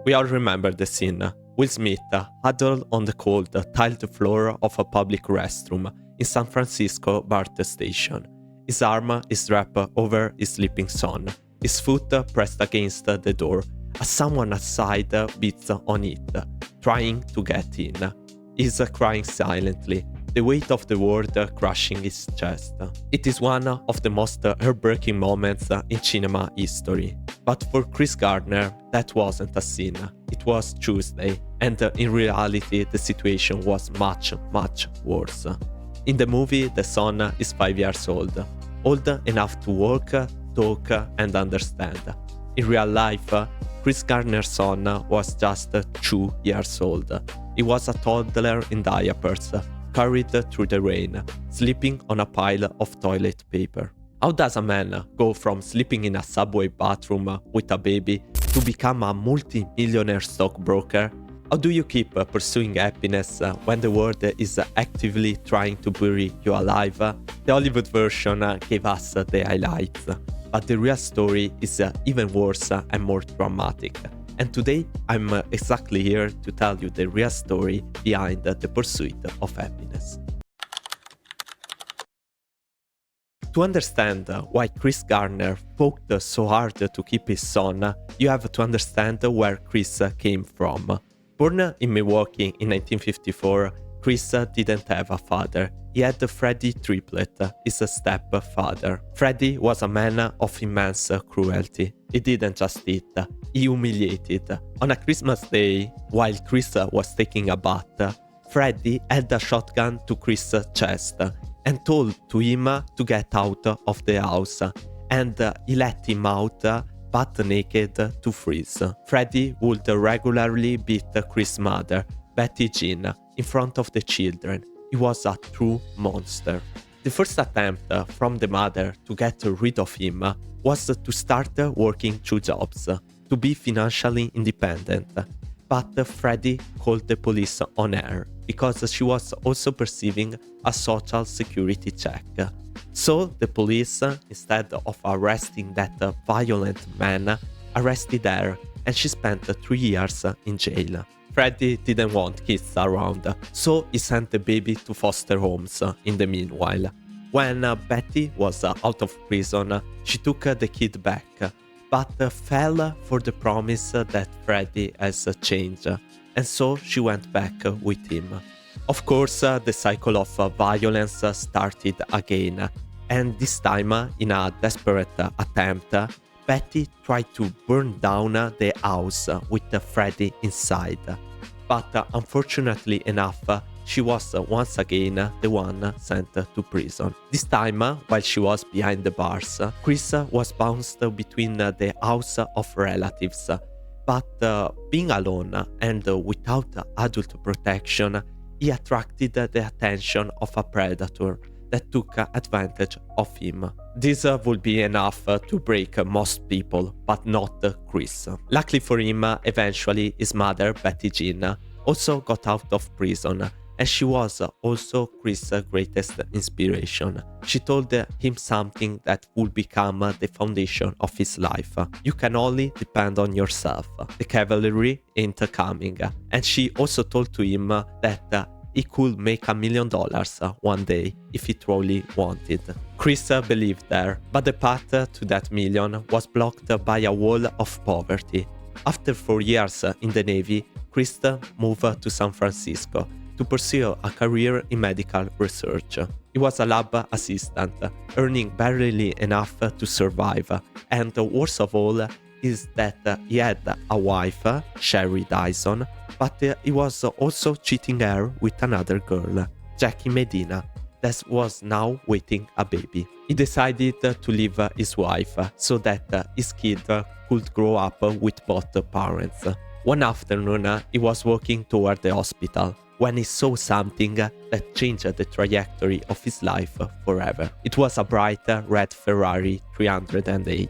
We all remember the scene. Will Smith huddled on the cold, tiled floor of a public restroom in San Francisco BART station. His arm is wrapped over his sleeping son, his foot pressed against the door, as someone outside beats on it, trying to get in. He's crying silently, the weight of the world crushing his chest. It is one of the most heartbreaking moments in cinema history. But for Chris Gardner, that wasn't a scene. It was Tuesday, and in reality, the situation was much, much worse. In the movie, the son is 5 years old enough to walk, talk, and understand. In real life, Chris Gardner's son was just 2 years old. He was a toddler in diapers, carried through the rain, sleeping on a pile of toilet paper. How does a man go from sleeping in a subway bathroom with a baby to become a multi-millionaire stockbroker? How do you keep pursuing happiness when the world is actively trying to bury you alive? The Hollywood version gave us the highlights, but the real story is even worse and more dramatic. And today, I'm exactly here to tell you the real story behind the pursuit of happiness. To understand why Chris Gardner fought so hard to keep his son, you have to understand where Chris came from. Born in Milwaukee in 1954, Chris didn't have a father. He had Freddie Triplett, his stepfather. Freddie was a man of immense cruelty. He didn't just eat, he humiliated. On a Christmas day, while Chris was taking a bath, Freddie held a shotgun to Chris' chest and told to him to get out of the house, and he let him out butt naked to freeze. Freddie would regularly beat Chris' mother, Betty Jean, in front of the children. He was a true monster. The first attempt from the mother to get rid of him was to start working 2 jobs, to be financially independent. But Freddie called the police on her because she was also perceiving a social security check. So the police, instead of arresting that violent man, arrested her, and she spent 3 years in jail. Freddie didn't want kids around, so he sent the baby to foster homes in the meanwhile. When Betty was out of prison, she took the kid back, but fell for the promise that Freddie has changed, and so she went back with him. Of course, the cycle of violence started again, and this time, in a desperate attempt, Betty tried to burn down the house with Freddie inside. But unfortunately enough, she was once again the one sent to prison. This time, while she was behind the bars, Chris was bounced between the house of relatives. But being alone and without adult protection, he attracted the attention of a predator that took advantage of him. This would be enough to break most people, but not Chris. Luckily for him, eventually his mother, Betty Jean, also got out of prison, and she was also Chris' greatest inspiration. She told him something that would become the foundation of his life. You can only depend on yourself. The cavalry ain't coming. And she also told to him that he could make $1 million one day if he truly wanted. Chris believed her, but the path to that million was blocked by a wall of poverty. After 4 years in the Navy, Chris moved to San Francisco to pursue a career in medical research. He was a lab assistant, earning barely enough to survive, and worst of all is that he had a wife, Sherry Dyson, but he was also cheating her with another girl, Jackie Medina, that was now waiting a baby. He decided to leave his wife so that his kid could grow up with both parents. One afternoon, he was walking toward the hospital when he saw something that changed the trajectory of his life forever. It was a bright red Ferrari 308,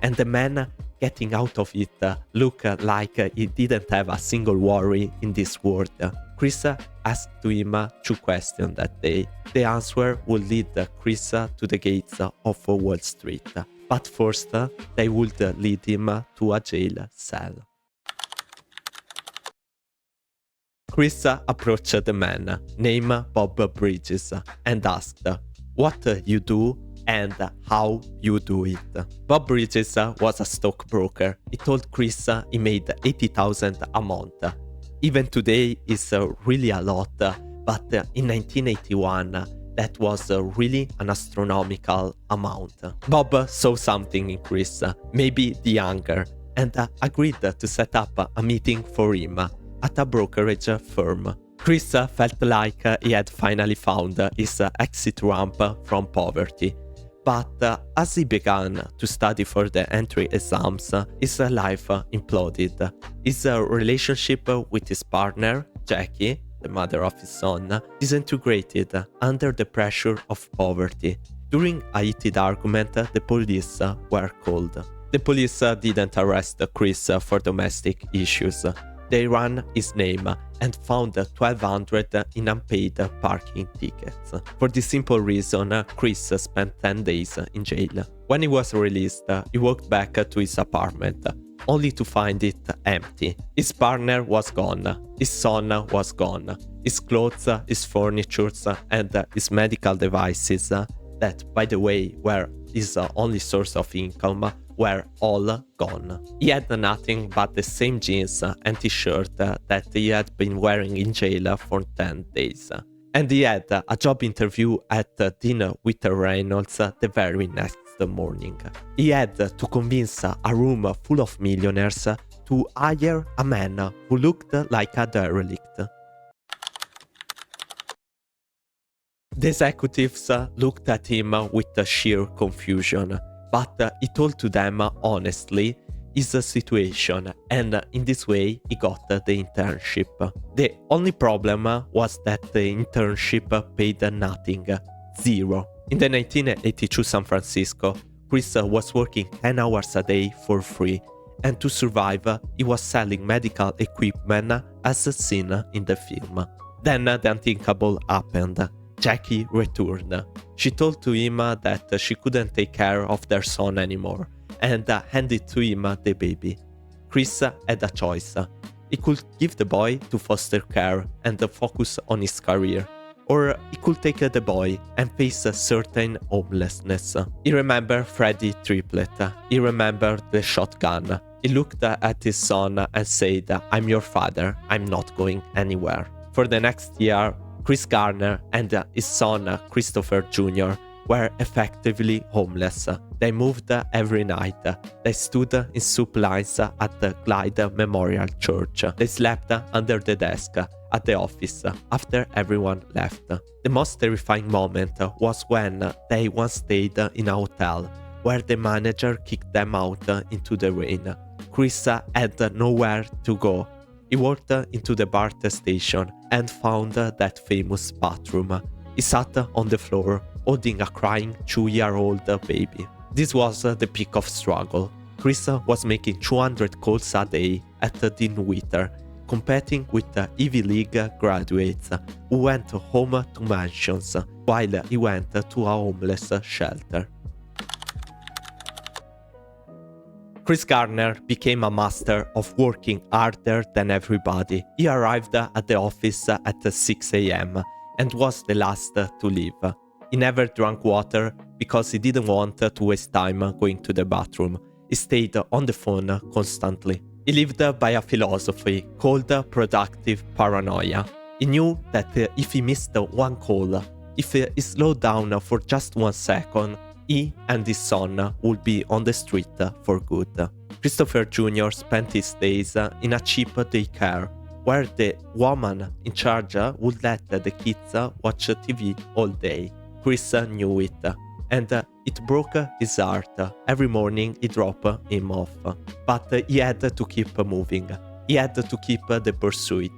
and the man getting out of it looked like he didn't have a single worry in this world. Chris asked to him 2 questions that day. The answer would lead Chris to the gates of Wall Street, but first they would lead him to a jail cell. Chris approached the man named Bob Bridges and asked what you do and how you do it. Bob Bridges was a stockbroker. He told Chris he made 80,000 a month. Even today is really a lot, but in 1981 that was really an astronomical amount. Bob saw something in Chris, maybe the anger, and agreed to set up a meeting for him at a brokerage firm. Chris felt like he had finally found his exit ramp from poverty. But as he began to study for the entry exams, his life imploded. His relationship with his partner, Jackie, the mother of his son, disintegrated under the pressure of poverty. During a heated argument, the police were called. The police didn't arrest Chris for domestic issues. They ran his name and found 1,200 in unpaid parking tickets. For this simple reason, Chris spent 10 days in jail. When he was released, he walked back to his apartment, only to find it empty. His partner was gone, his son was gone, his clothes, his furniture, and his medical devices, that, by the way, were his only source of income, were all gone. He had nothing but the same jeans and t-shirt that he had been wearing in jail for 10 days. And he had a job interview at dinner with Reynolds the very next morning. He had to convince a room full of millionaires to hire a man who looked like a derelict. The executives looked at him with sheer confusion, but he told to them honestly his situation, and in this way he got the internship. The only problem was that the internship paid nothing, zero. In the 1982 San Francisco, Chris was working 10 hours a day for free, and to survive he was selling medical equipment as seen in the film. Then the unthinkable happened. Jackie returned. She told to him that she couldn't take care of their son anymore and handed to him the baby. Chris had a choice. He could give the boy to foster care and focus on his career, or he could take the boy and face a certain homelessness. He remembered Freddie Triplet. He remembered the shotgun. He looked at his son and said, "I'm your father. I'm not going anywhere." For the next year, Chris Gardner and his son Christopher Jr. were effectively homeless. They moved every night. They stood in soup lines at the Glide Memorial Church. They slept under the desk at the office after everyone left. The most terrifying moment was when they once stayed in a hotel where the manager kicked them out into the rain. Chris had nowhere to go. He walked into the BART station and found that famous bathroom. He sat on the floor, holding a crying 2-year-old baby. This was the peak of struggle. Chris was making 200 calls a day at Dinwiddie, competing with Ivy League graduates who went home to mansions while he went to a homeless shelter. Chris Gardner became a master of working harder than everybody. He arrived at the office at 6 a.m. and was the last to leave. He never drank water because he didn't want to waste time going to the bathroom. He stayed on the phone constantly. He lived by a philosophy called productive paranoia. He knew that if he missed one call, if he slowed down for just 1 second, he and his son would be on the street for good. Christopher Jr. spent his days in a cheap daycare, where the woman in charge would let the kids watch TV all day. Chris knew it, and it broke his heart. Every morning he dropped him off. But he had to keep moving. He had to keep the pursuit.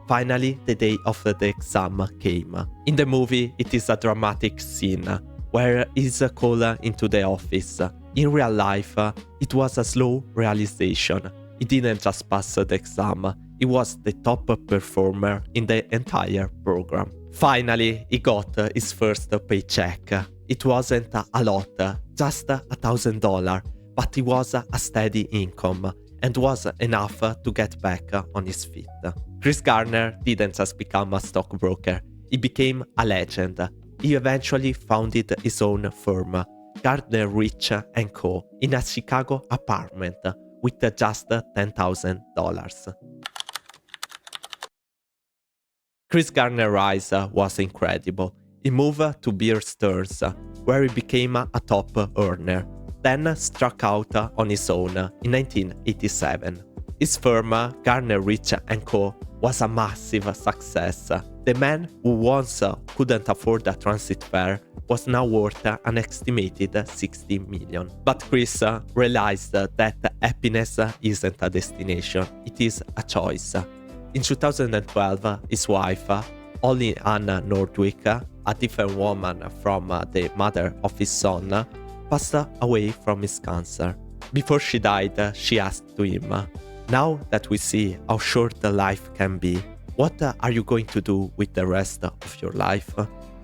Finally, the day of the exam came. In the movie, it is a dramatic scene where he's called into the office. In real life, it was a slow realization. He didn't just pass the exam, he was the top performer in the entire program. Finally, he got his first paycheck. It wasn't a lot, just $1,000, but it was a steady income. and was enough to get back on his feet. Chris Gardner didn't just become a stockbroker, he became a legend. He eventually founded his own firm, Gardner Rich & Co., in a Chicago apartment with just $10,000. Chris Gardner's rise was incredible. He moved to Bear Stearns, where he became a top earner, then struck out on his own in 1987. His firm, Gardner Rich & Co., was a massive success. The man who once couldn't afford a transit fare was now worth an estimated $60 million. But Chris realized that happiness isn't a destination, it is a choice. In 2012, his wife, Holly Ann Nordwick, a different woman from the mother of his son, passed away from his cancer. Before she died, she asked to him, "Now that we see how short life can be, what are you going to do with the rest of your life?"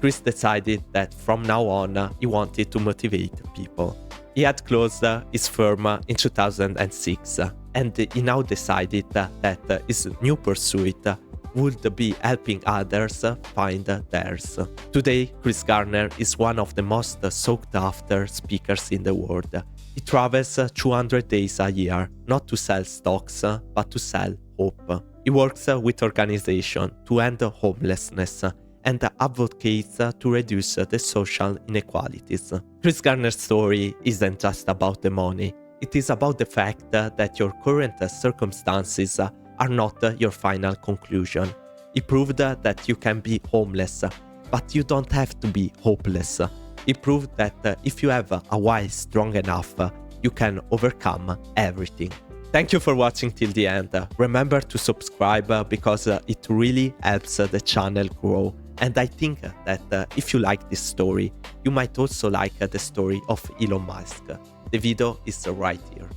Chris decided that from now on, he wanted to motivate people. He had closed his firm in 2006, and he now decided that his new pursuit would be helping others find theirs. Today, Chris Gardner is one of the most sought-after speakers in the world. He travels 200 days a year, not to sell stocks, but to sell hope. He works with organizations to end homelessness and advocates to reduce the social inequalities. Chris Gardner's story isn't just about the money. It is about the fact that your current circumstances are not your final conclusion. He proved that you can be homeless, but you don't have to be hopeless. He proved that if you have a why strong enough, you can overcome everything. Thank you for watching till the end. Remember to subscribe because it really helps the channel grow. And I think that if you like this story, you might also like the story of Elon Musk. The video is right here.